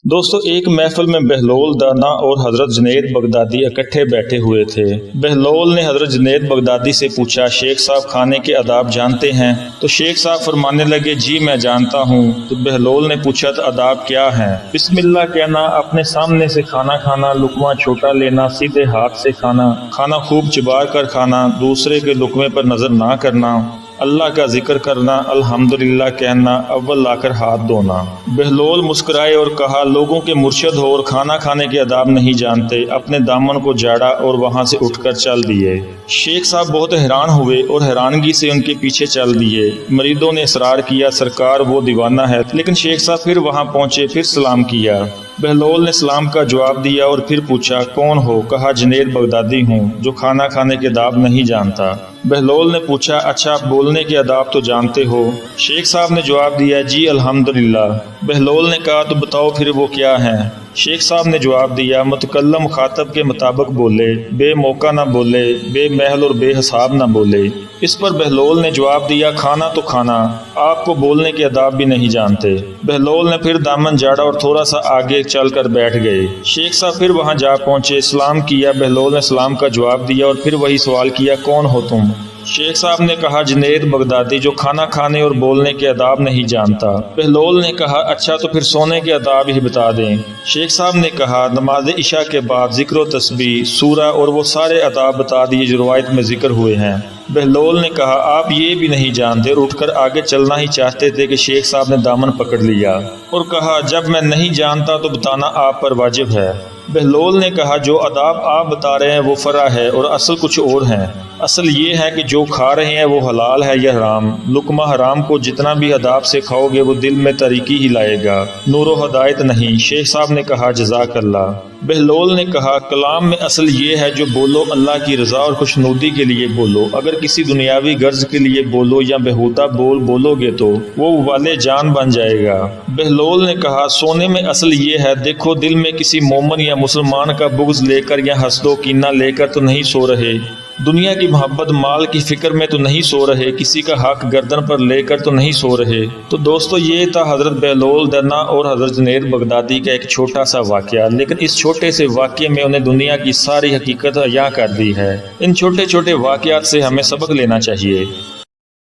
दोस्तों, एक महफिल में बहलोल दाना और हजरत जुनैद बगदादी इकट्ठे बैठे हुए थे। बहलोल ने हजरत जुनैद बगदादी से पूछा, शेख साहब खाने के आदाब जानते हैं? तो शेख साहब फरमाने लगे, जी मैं जानता हूँ। तो बहलोल ने पूछा, तो आदाब क्या हैं? बिस्मिल्लाह कहना, अपने सामने से खाना खाना, लुकमा छोटा लेना, सीधे हाथ से खाना, खाना खूब चिबा कर खाना, दूसरे के लुकमे पर नजर ना करना, अल्लाह का जिक्र करना, अल्हम्दुलिल्लाह कहना, अव्वल लाकर हाथ धोना। बहलोल मुस्कुराए और कहा, लोगों के मुर्शद हो और खाना खाने के आदाब नहीं जानते। अपने दामन को झाड़ा और वहां से उठकर चल दिए। शेख साहब बहुत हैरान हुए और हैरानगी से उनके पीछे चल दिए। मरीदों ने इसरार किया, सरकार वो दीवाना है। लेकिन शेख साहब फिर वहां पहुंचे, फिर सलाम किया। बहलोल ने सलाम का जवाब दिया और फिर पूछा, कौन हो? कहा, जुनैद बगदादी हूँ, जो खाना खाने के आदाब नहीं जानता। बहलोल ने पूछा, अच्छा आप बोलने के आदाब तो जानते हो? शेख साहब ने जवाब दिया, जी अल्हम्दुलिल्लाह। बहलोल ने कहा, तो बताओ फिर वो क्या हैं? शेख साहब ने जवाब दिया, मुतकल्लम मुखातब के मुताबिक बोले, बे मौका ना बोले, बे महल और बेहिसाब ना बोले। इस पर बहलोल ने जवाब दिया, खाना तो खाना, आपको बोलने के आदाब भी नहीं जानते। बहलोल ने फिर दामन झाड़ा और थोड़ा सा आगे चल कर बैठ गए। शेख साहब फिर वहां जा पहुंचे, सलाम किया। बहलोल ने सलाम का जवाब दिया और फिर वही सवाल किया, कौन हो तुम? शेख साहब ने कहा, जुनैद बगदादी, जो खाना खाने और बोलने के आदाब नहीं जानता। बहलोल ने कहा, अच्छा तो फिर सोने के आदाब ही बता दें। शेख साहब ने कहा, नमाज इशा के बाद जिक्र व तस्बीह, सूरा और वो सारे आदाब बता दिए जो रवायत में जिक्र हुए हैं। बहलोल ने कहा, आप ये भी नहीं जानते, और उठकर आगे चलना ही चाहते थे कि शेख साहब ने दामन पकड़ लिया और कहा, जब मैं नहीं जानता तो बताना आप पर वाजिब है। बहलोल ने कहा, जो आदाब आप बता रहे हैं वो फरा है और असल कुछ और है। असल ये है कि जो खा रहे हैं वो हलाल है या हराम। लुकमा हराम को जितना भी अदाब से खाओगे वो दिल में तरीकी ही लाएगा, नूर व हदायत नहीं। शेख साहब ने कहा, जज़ाकल्लाह। बहलोल ने कहा, कलाम में असल ये है, जो बोलो अल्लाह की रज़ा और खुशनुदी के लिए बोलो। अगर किसी दुनियावी गर्ज के लिए बोलो या बेहुदा बोलोगे तो वो वाले जान बन जाएगा। बहलोल ने कहा, सोने में असल ये है, देखो दिल में किसी मोमन या मुसलमान का बुग़्ज़ लेकर या हसदो कीना लेकर तो नहीं सो रहे, दुनिया की मोहब्बत माल की फिक्र में तो नहीं सो रहे, किसी का हक गर्दन पर लेकर तो नहीं सो रहे। तो दोस्तों, ये था हजरत बहलोल दरना और हजरत जुनैद बगदादी का एक छोटा सा वाक़या। लेकिन इस छोटे से वाक़ये में उन्हें दुनिया की सारी हकीकत अया कर दी है। इन छोटे छोटे वाक़यात से हमें सबक लेना चाहिए।